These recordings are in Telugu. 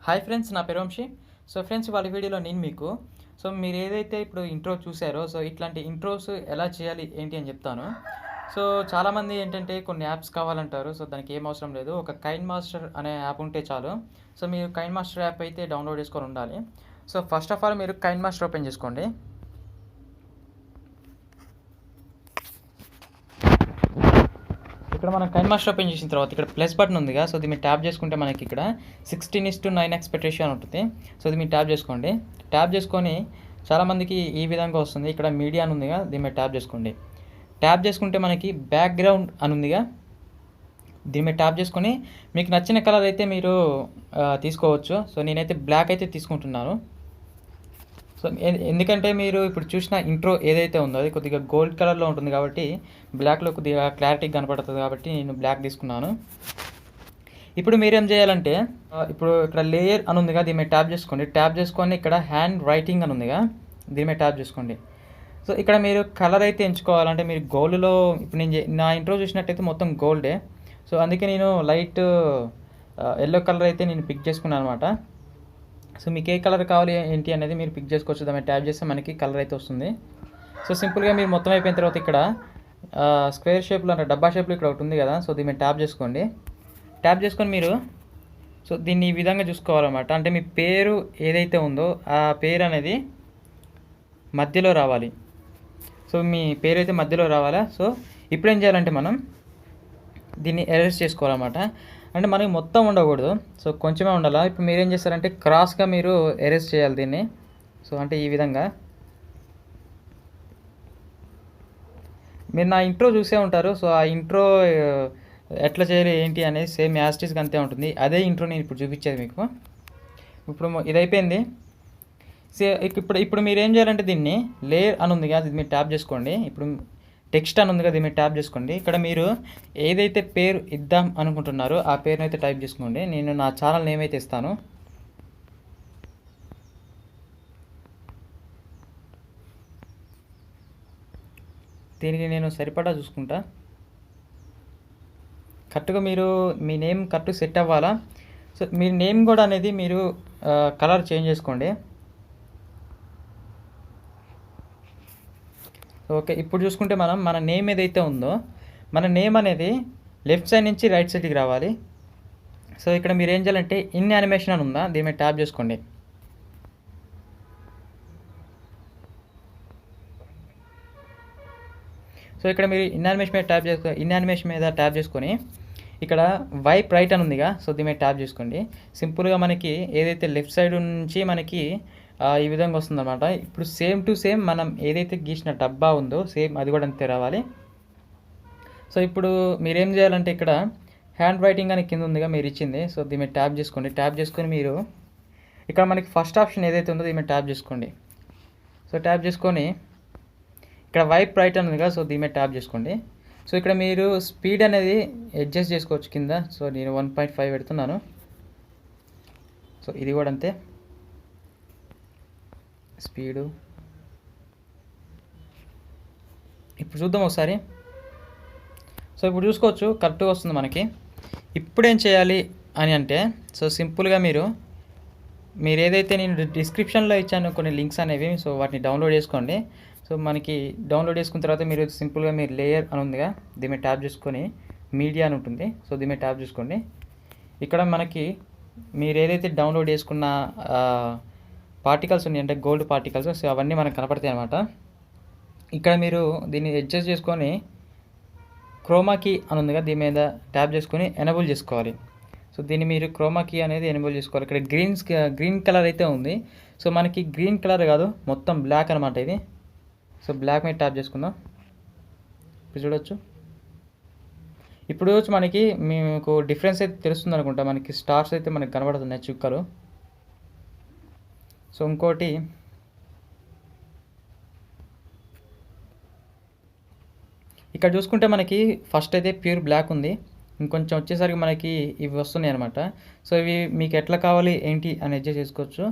హాయ్ ఫ్రెండ్స్, నా పేరు వంశీ. సో ఫ్రెండ్స్, వాళ్ళ వీడియోలో నేను మీకు మీరు ఏదైతే ఇప్పుడు ఇంట్రో చూసారో ఇట్లాంటి ఇంట్రోస్ ఎలా చేయాలి ఏంటి అని చెప్తాను. చాలామంది ఏంటంటే కొన్ని యాప్స్ కావాలంటారు. దానికి ఏం అవసరం లేదు, ఒక కైన్ మాస్టర్ అనే యాప్ ఉంటే చాలు. మీరు కైన్ మాస్టర్ యాప్ అయితే డౌన్లోడ్ చేసుకొని ఉండాలి. ఫస్ట్ ఆఫ్ ఆల్ మీరు కైన్ మాస్టర్ ఓపెన్ చేసుకోండి. ఇక్కడ మనం కైన్ మాస్టర్ ఓపెన్ చేసిన తర్వాత ఇక్కడ ప్లస్ బటన్ ఉందిగా, దీన్ని మీరు ట్యాప్ చేసుకుంటే మనకి ఇక్కడ 16:9 ఎక్స్పెక్టేషన్ అని ఉంటుంది. ఇది మీరు ట్యాప్ చేసుకోండి. ట్యాప్ చేసుకొని చాలామందికి ఈ విధంగా వస్తుంది. ఇక్కడ మీడియా అని ఉందిగా, దీన్ని మీరు ట్యాప్ చేసుకోండి. ట్యాప్ చేసుకుంటే మనకి బ్యాక్గ్రౌండ్ అని ఉందిగా, దీని మీద ట్యాప్ చేసుకొని మీకు నచ్చిన కలర్ అయితే మీరు తీసుకోవచ్చు. నేనైతే బ్లాక్ అయితే తీసుకుంటున్నాను. ఎందుకంటే మీరు ఇప్పుడు చూసిన ఇంట్రో ఏదైతే ఉందో అది కొద్దిగా గోల్డ్ కలర్లో ఉంటుంది కాబట్టి బ్లాక్లో కొద్దిగా క్లారిటీ కనపడుతుంది కాబట్టి నేను బ్లాక్ తీసుకున్నాను. ఇప్పుడు మీరేం చేయాలంటే ఇప్పుడు ఇక్కడ లేయర్ అని ఉందిగా, దీని మీద ట్యాప్ చేసుకోండి. ట్యాప్ చేసుకొని ఇక్కడ హ్యాండ్ రైటింగ్ అని ఉందిగా, దీని మీద ట్యాప్ చేసుకోండి. ఇక్కడ మీరు కలర్ అయితే ఎంచుకోవాలంటే మీరు గోల్డ్లో, ఇప్పుడు నేను నా ఇంట్రో చూసినట్టయితే మొత్తం గోల్డే. అందుకే నేను లైట్ ఎల్లో కలర్ అయితే నేను పిక్ చేసుకున్నాను అనమాట. మీకు ఏ కలర్ కావాలి ఏంటి అనేది మీరు పిక్ చేసుకోవచ్చు. దాన్ని ట్యాప్ చేస్తే మనకి కలర్ అయితే వస్తుంది. సింపుల్గా మీరు మొత్తం అయిపోయిన తర్వాత ఇక్కడ స్క్వేర్ షేప్లో అంటే డబ్బా షేప్లో ఇక్కడ ఒకటి ఉంది కదా, దీన్ని మీరు ట్యాప్ చేసుకోండి. ట్యాప్ చేసుకొని మీరు దీన్ని ఈ విధంగా చూసుకోవాలన్నమాట. అంటే మీ పేరు ఏదైతే ఉందో ఆ పేరు అనేది మధ్యలో రావాలి. మీ పేరు అయితే మధ్యలో రావాలా. ఇప్పుడు ఏం చేయాలంటే మనం దీన్ని ఎరేజ్ చేసుకోవాలన్నమాట. అంటే మనకి మొత్తం ఉండకూడదు, కొంచెమే ఉండాలా. ఇప్పుడు మీరు ఏం చేస్తారంటే క్రాస్గా మీరు ఎరేజ్ చేయాలి దీన్ని. అంటే ఈ విధంగా మీరు నా ఇంట్రో చూసే ఉంటారు. ఆ ఇంట్రో ఎట్లా చేయాలి ఏంటి అనేది సేమ్ యాస్టీస్గా అంతే ఉంటుంది. అదే ఇంట్రో నేను ఇప్పుడు చూపించేది మీకు. ఇప్పుడు ఇది అయిపోయింది. ఇప్పుడు మీరు ఏం చేయాలంటే దీన్ని లేయర్ అని ఉంది కదా, ఇది మీరు ట్యాప్ చేసుకోండి. ఇప్పుడు టెక్స్ట్ అని ఉంది కదా, దీన్ని ట్యాప్ చేసుకోండి. ఇక్కడ మీరు ఏదైతే పేరు ఇద్దాం అనుకుంటున్నారో ఆ పేరుని అయితే టైప్ చేసుకోండి. నేను నా ఛానల్ నేమ్ అయితే ఇస్తాను. దీనికి నేను సరిపడా చూసుకుంటా. కరెక్ట్గా మీరు మీ నేమ్ కరెక్ట్ సెట్ అవ్వాలా. మీ నేమ్ కూడా అనేది మీరు కలర్ చేంజ్ చేసుకోండి. ఓకే, ఇప్పుడు చూసుకుంటే మన నేమ్ ఏదైతే ఉందో మన నేమ్ అనేది లెఫ్ట్ సైడ్ నుంచి రైట్ సైడ్కి రావాలి. ఇక్కడ మీరు ఏం చేయాలంటే ఇన్ యానిమేషన్ అని ఉందా, దీని మీద ట్యాప్ చేసుకోండి. ఇక్కడ మీరు ఇన్ యానిమేషన్ మీద ట్యాప్ చేసుకొని ఇక్కడ వైప్ రైట్ అని ఉందిగా, దీని మీద ట్యాప్ చేసుకోండి. సింపుల్గా మనకి ఏదైతే లెఫ్ట్ సైడ్ నుంచి మనకి ఈ విధంగా వస్తుందన్నమాట. ఇప్పుడు సేమ్ టు సేమ్ మనం ఏదైతే గీసిన డబ్బా ఉందో సేమ్ అది కూడా అంతే రావాలి. ఇప్పుడు మీరేం చేయాలంటే ఇక్కడ హ్యాండ్ రైటింగ్ అని కింద ఉందిగా మీరు ఇచ్చింది, దీని మీద ట్యాప్ చేసుకోండి. ట్యాప్ చేసుకొని మీరు ఇక్కడ మనకి ఫస్ట్ ఆప్షన్ ఏదైతే ఉందో దీని మీద ట్యాప్ చేసుకోండి. ట్యాప్ చేసుకొని ఇక్కడ వైప్ రైట్ అని ఉందిగా, దీని మీద ట్యాప్ చేసుకోండి. ఇక్కడ మీరు స్పీడ్ అనేది అడ్జస్ట్ చేసుకోవచ్చు కింద. నేను 1.5 పెడుతున్నాను. ఇది కూడా అంతే స్పీడు. ఇప్పుడు చూద్దాం ఒకసారి. ఇప్పుడు చూసుకోవచ్చు కరెక్ట్గా వస్తుంది మనకి. ఇప్పుడు ఏం చేయాలి అని అంటే సింపుల్గా మీరు ఏదైతే నేను డిస్క్రిప్షన్లో ఇచ్చాను కొన్ని లింక్స్ అనేవి, వాటిని డౌన్లోడ్ చేసుకోండి. మనకి డౌన్లోడ్ చేసుకున్న తర్వాత మీరు సింపుల్గా మీరు లేయర్ అని ఉందిగా, దీని మీద ట్యాప్ చేసుకొని మీడియా అని ఉంటుంది, దీని మీద ట్యాప్ చేసుకోండి. ఇక్కడ మనకి మీరు ఏదైతే డౌన్లోడ్ చేసుకున్న పార్టికల్స్ ఉన్నాయి అంటే గోల్డ్ పార్టికల్స్, అవన్నీ మనకు కనపడతాయి అన్నమాట. ఇక్కడ మీరు దీన్ని అడ్జస్ట్ చేసుకొని క్రోమా కీ అని ఉందిగా, దీని మీద ట్యాప్ చేసుకొని ఎనేబుల్ చేసుకోవాలి. దీన్ని మీరు క్రోమా కీ అనేది ఎనేబుల్ చేసుకోవాలి. ఇక్కడ గ్రీన్ కలర్ అయితే ఉంది. మనకి గ్రీన్ కలర్ కాదు, మొత్తం బ్లాక్ అనమాట ఇది. బ్లాక్ మీద ట్యాప్ చేసుకుందాం. ఇప్పుడు చూడొచ్చు. ఇప్పుడు మనకి మీకు డిఫరెన్స్ అయితే తెలుస్తుంది అనుకుంటా. మనకి స్టార్స్ అయితే మనకి కనబడుతున్నాయి, చుక్కలు. ఇంకోటి ఇక్కడ చూసుకుంటే మనకి ఫస్ట్ అయితే ప్యూర్ బ్లాక్ ఉంది, ఇంకొంచెం వచ్చేసరికి మనకి ఇవి వస్తున్నాయి అనమాట. ఇవి మీకు ఎట్లా కావాలి ఏంటి అని అడ్జస్ట్ చేసుకోవచ్చు.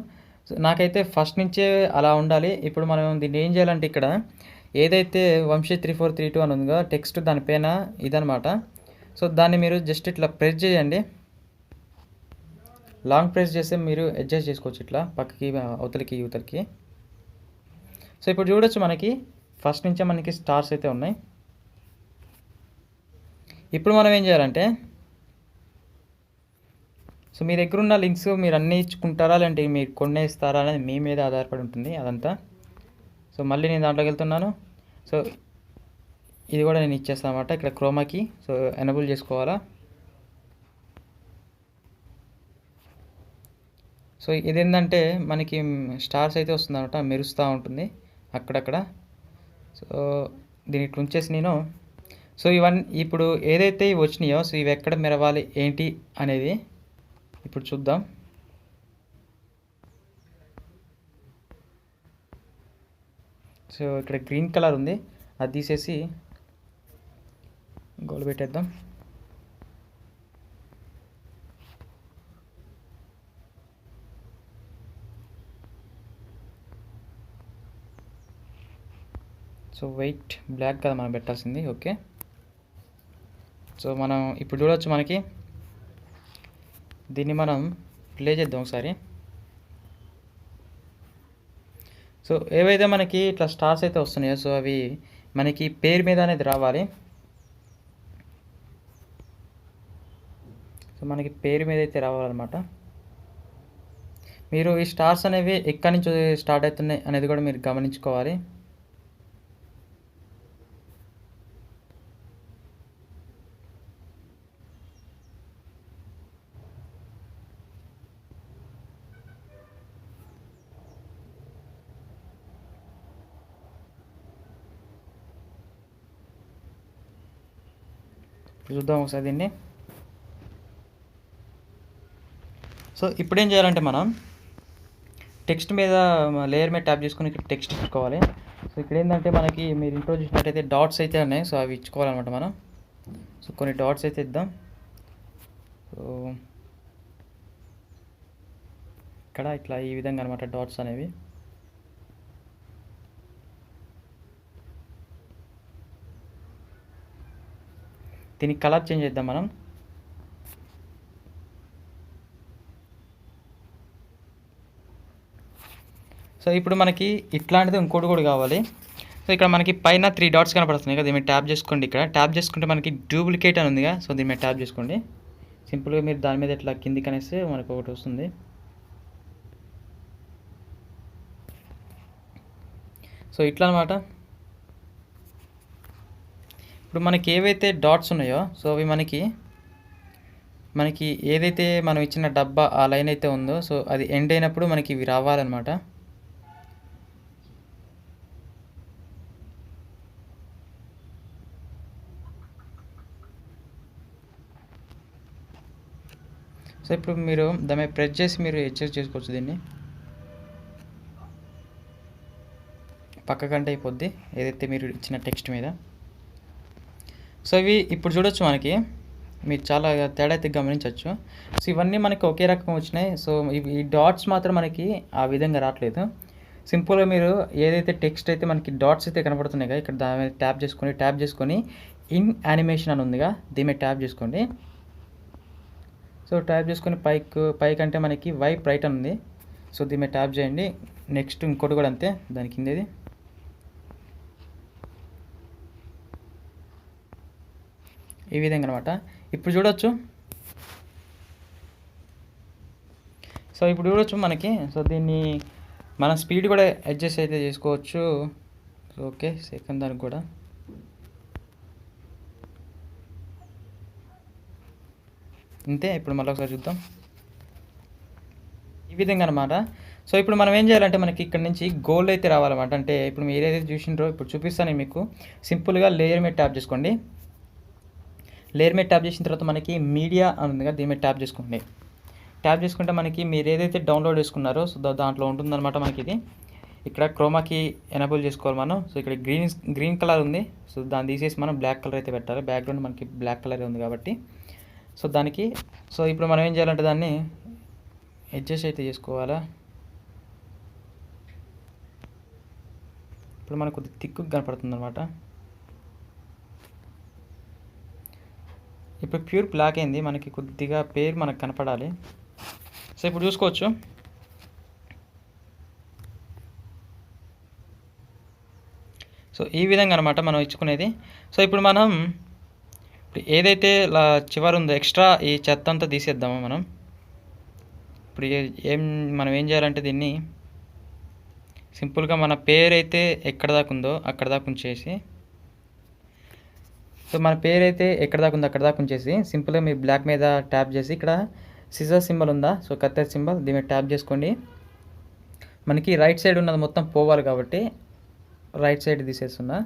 నాకైతే ఫస్ట్ నుంచే అలా ఉండాలి. ఇప్పుడు మనం దీన్ని ఏం చేయాలంటే ఇక్కడ ఏదైతే వంశీ 3432 అని ఉందిగా టెక్స్ట్, దానిపైన ఇదనమాట. దాన్ని మీరు జస్ట్ ఇట్లా ప్రెస్ చేయండి. లాంగ్ ప్రెస్ చేస్తే మీరు అడ్జస్ట్ చేసుకోవచ్చు ఇట్లా పక్కకి అవతలికి యువతలకి. సో ఇప్పుడు చూడొచ్చు మనకి ఫస్ట్ నుంచే మనకి స్టార్స్ అయితే ఉన్నాయి. ఇప్పుడు మనం ఏం చేయాలంటే, సో మీ దగ్గర ఉన్న లింక్స్ మీరు అన్నీ ఇచ్చుకుంటారా లేదంటే మీరు కొనేస్తారా అనేది మీ మీద ఆధారపడి ఉంటుంది అదంతా. సో మళ్ళీ నేను దాంట్లోకి వెళ్తున్నాను. సో ఇది కూడా నేను ఇచ్చేస్తాను అనమాట ఇక్కడ క్రోమాకి. సో ఎనబుల్ చేసుకోవాలా. సో ఇదేంటంటే మనకి స్టార్స్ అయితే వస్తుంది అనమాట, మెరుస్తూ ఉంటుంది అక్కడక్కడ. సో దీన్ని ఇట్లా ఉంచేసి నేను, సో ఇవన్నీ ఇప్పుడు ఏదైతే ఇవి వచ్చినాయో సో ఇవి ఎక్కడ మెరవాలి ఏంటి అనేది ఇప్పుడు చూద్దాం. సో ఇక్కడ గ్రీన్ కలర్ ఉంది, అది తీసేసి గోల్ పెట్టేద్దాం. సో వైట్ బ్లాక్ కదా మనం పెట్టాల్సింది. ఓకే, సో మనం ఇప్పుడు చూడవచ్చు మనకి దీన్ని మనం ప్లే చేద్దాం ఒకసారి. సో ఏవైతే మనకి ఇట్లా స్టార్స్ అయితే వస్తున్నాయో సో అవి మనకి పేరు మీద అనేది రావాలి. సో మనకి పేరు మీద అయితే రావాలన్నమాట. మీరు ఈ స్టార్స్ అనేవి ఎక్కడి నుంచి స్టార్ట్ అవుతున్నాయి అనేది కూడా మీరు గమనించుకోవాలి. చూద్దాం ఒకసారి దీన్ని. సో ఇప్పుడు ఏం చేయాలంటే మనం టెక్స్ట్ మీద లేయర్ మీద ట్యాప్ చేసుకుని ఇక్కడ టెక్స్ట్ ఇచ్చుకోవాలి. సో ఇక్కడ ఏంటంటే మనకి మీరు ఇంట్లో చూసినట్టయితే డాట్స్ అయితే ఉన్నాయి, సో అవి ఇచ్చుకోవాలన్నమాట మనం. సో కొన్ని డాట్స్ అయితే ఇద్దాం. సో ఇక్కడ ఇట్లా ఈ విధంగా అనమాట డాట్స్ అనేవి. దీనికి కలర్ చేంజ్ చేద్దాం మనం. సో ఇప్పుడు మనకి ఇట్లాంటిది ఇంకోటి కూడా కావాలి. సో ఇక్కడ మనకి పైన 3 డాట్స్ కనపడుతున్నాయి కదా, దీని మీద ట్యాప్ చేసుకోండి. ఇక్కడ ట్యాప్ చేసుకుంటే మనకి డూప్లికేట్ అని ఉందిగా, సో దీని మీద ట్యాప్ చేసుకోండి. సింపుల్గా మీరు దాని మీద ఇట్లా కిందికి అనేస్తే మనకు ఒకటి వస్తుంది. సో ఇట్లా అనమాట. ఇప్పుడు మనకి ఏవైతే డాట్స్ ఉన్నాయో సో అవి మనకి ఏదైతే మనం ఇచ్చిన డబ్బా ఆ లైన్ అయితే ఉందో సో అది ఎండ్ అయినప్పుడు మనకి ఇవి రావాలన్నమాట. సో ఇప్పుడు మీరు దాని మీద ప్రెస్ చేసి మీరు అడ్జస్ట్ చేసుకోవచ్చు దీన్ని. పక్కకంటే అయిపోద్ది ఏదైతే మీరు ఇచ్చిన టెక్స్ట్ మీద. సో ఇవి ఇప్పుడు చూడొచ్చు మనకి, మీరు చాలా తేడా అయితే గమనించవచ్చు. సో ఇవన్నీ మనకి ఒకే రకం వచ్చినాయి. సో ఈ డాట్స్ మాత్రం మనకి ఆ విధంగా రావట్లేదు. సింపుల్గా మీరు ఏదైతే టెక్స్ట్ అయితే మనకి డాట్స్ అయితే కనపడుతున్నాయి కదా, ఇక్కడ దాని మీద ట్యాప్ చేసుకొని ఇన్ యానిమేషన్ అని ఉందిగా, దీని మీద ట్యాప్ చేసుకోండి. సో ట్యాప్ చేసుకొని పైకి అంటే మనకి వైప్ రైట్ అని ఉంది. సో దీని మీద ట్యాప్ చేయండి. నెక్స్ట్ ఇంకోటి కూడా అంతే, దాని కిందేది. ఈ విధంగా అనమాట. ఇప్పుడు చూడొచ్చు. సో ఇప్పుడు చూడొచ్చు మనకి. సో దీన్ని మన స్పీడ్ కూడా అడ్జస్ట్ అయితే చేసుకోవచ్చు. ఓకే, సెకండ్ దానికి కూడా అంతే. ఇప్పుడు మళ్ళీ ఒకసారి చూద్దాం. ఈ విధంగా అనమాట. సో ఇప్పుడు మనం ఏం చేయాలంటే మనకి ఇక్కడ నుంచి గోల్డ్ అయితే రావాలన్నమాట. అంటే ఇప్పుడు మీరు ఏదైతే చూసిండ్రో ఇప్పుడు చూపిస్తాను మీకు. సింపుల్గా లేయర్ మీద ట్యాప్ చేసుకోండి. లేయర్ మీద ట్యాప్ చేసిన తర్వాత మనకి మీడియా అని ఉంది కదా, దీని మీద ట్యాప్ చేసుకోండి. ట్యాప్ చేసుకుంటే మనకి మీరు ఏదైతే డౌన్లోడ్ చేసుకున్నారో సో దాంట్లో ఉంటుందన్నమాట మనకి ఇది. ఇక్కడ క్రోమాకి ఎనేబుల్ చేసుకోవాలి మనం. సో ఇక్కడ గ్రీన్ కలర్ ఉంది, సో దాన్ని తీసేసి మనం బ్లాక్ కలర్ అయితే పెట్టాలి. బ్యాక్గ్రౌండ్ మనకి బ్లాక్ కలర్ ఉంది కాబట్టి సో దానికి. సో ఇప్పుడు మనం ఏం చేయాలంటే దాన్ని అడ్జస్ట్ అయితే చేసుకోవాలా. ఇప్పుడు మనకు కొద్దిగా థిక్గా కనపడుతుంది అనమాట. ఇప్పుడు ప్యూర్ బ్లాక్ అయింది, మనకి కొద్దిగా పేరు మనకు కనపడాలి. సో ఇప్పుడు చూసుకోవచ్చు. సో ఈ విధంగా అనమాట మనం ఇచ్చుకునేది. సో ఇప్పుడు మనం ఏదైతే చివరి ఉందో ఎక్స్ట్రా ఈ చెత్త అంతా తీసేద్దాము మనం. ఇప్పుడు మనం ఏం చేయాలంటే దీన్ని సింపుల్గా మన పేరైతే ఎక్కడ దాకా ఉందో అక్కడ దాకా ఉంచేసి, సో మన పేరైతే ఎక్కడ దాకా ఉందో అక్కడ దాకా ఉంచేసి సింపుల్గా మీరు బ్లాక్ మీద ట్యాప్ చేసి ఇక్కడ సిజర్ సింబల్ ఉందా, సో కత్తెర సింబల్, దీని మీద ట్యాప్ చేసుకోండి. మనకి రైట్ సైడ్ ఉన్నది మొత్తం పోవాలి కాబట్టి రైట్ సైడ్ తీసేస్తున్నా.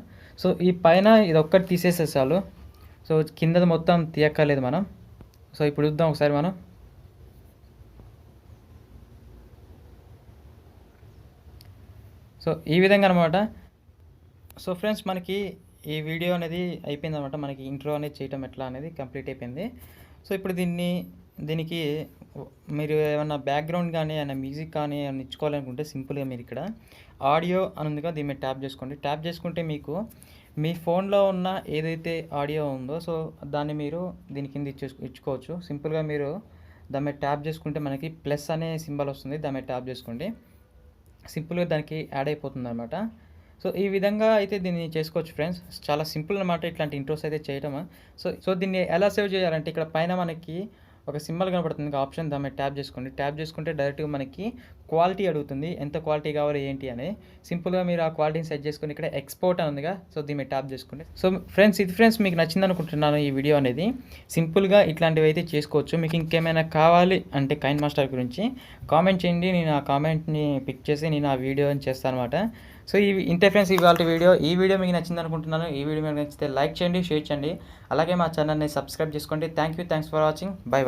సో ఈ పైన ఇది ఒక్కటి తీసేస్తే చాలు. సో కిందది మొత్తం తీయక్కర్లేదు మనం. సో ఇప్పుడు చూద్దాం ఒకసారి మనం. సో ఈ విధంగా అనమాట. సో ఫ్రెండ్స్, మనకి ఈ వీడియో అనేది అయిపోయింది అనమాట. మనకి ఇంట్రో అనేది చేయటం ఎట్లా అనేది కంప్లీట్ అయిపోయింది. సో ఇప్పుడు దీనికి మీరు ఏమన్నా బ్యాక్గ్రౌండ్ కానీ ఏమైనా మ్యూజిక్ కానీ ఏమైనా ఇచ్చుకోవాలనుకుంటే సింపుల్గా మీరు ఇక్కడ ఆడియో అని ఉందిగా, దీని మీద ట్యాప్ చేసుకోండి. ట్యాప్ చేసుకుంటే మీకు మీ ఫోన్లో ఉన్న ఏదైతే ఆడియో ఉందో సో దాన్ని మీరు దీని కింద ఇచ్చుకోవచ్చు. సింపుల్గా మీరు దాని మీద ట్యాప్ చేసుకుంటే మనకి ప్లస్ అనే సింబల్ వస్తుంది, దాని మీద ట్యాప్ చేసుకోండి. సింపుల్గా దానికి యాడ్ అయిపోతుంది అనమాట. సో ఈ విధంగా అయితే దీన్ని చేసుకోవచ్చు ఫ్రెండ్స్. చాలా సింపుల్ అనమాట ఇట్లాంటి ఇంట్రోస్ అయితే చేయటం. సో దీన్ని ఎలా సేవ్ చేయాలంటే ఇక్కడ పైన మనకి ఒక సింబల్ కనపడుతుంది ఆప్షన్, దాని మీద ట్యాప్ చేసుకోండి. ట్యాప్ చేసుకుంటే డైరెక్ట్గా మనకి క్వాలిటీ అడుగుతుంది, ఎంత క్వాలిటీ కావాలి ఏంటి అని. సింపుల్గా మీరు ఆ క్వాలిటీని సెట్ చేసుకుని ఇక్కడ ఎక్స్పోర్ట్ అని ఉందిగా, సో దీని మీద ట్యాప్ చేసుకోండి. సో ఫ్రెండ్స్, ఇది ఫ్రెండ్స్ మీకు నచ్చింది అనుకుంటున్నాను ఈ వీడియో అనేది. సింపుల్గా ఇట్లాంటివి అయితే చేసుకోవచ్చు. మీకు ఇంకేమైనా కావాలి అంటే కైన్ మాస్టర్ గురించి కామెంట్ చేయండి, నేను ఆ కామెంట్ని పిక్ చేసి నేను ఆ వీడియోని చేస్తాను అనమాట. సో ఇంతే ఫ్రెండ్స్ ఇవాళ వీడియో. ఈ వీడియో మీకు నచ్చింది అనుకుంటున్నాను. ఈ వీడియో మీకు నచ్చితే లైక్ చేయండి, షేర్ చేయండి, అలాగే మా ఛానల్ని సబ్స్క్రైబ్ చేసుకోండి. Thanks for watching. బై.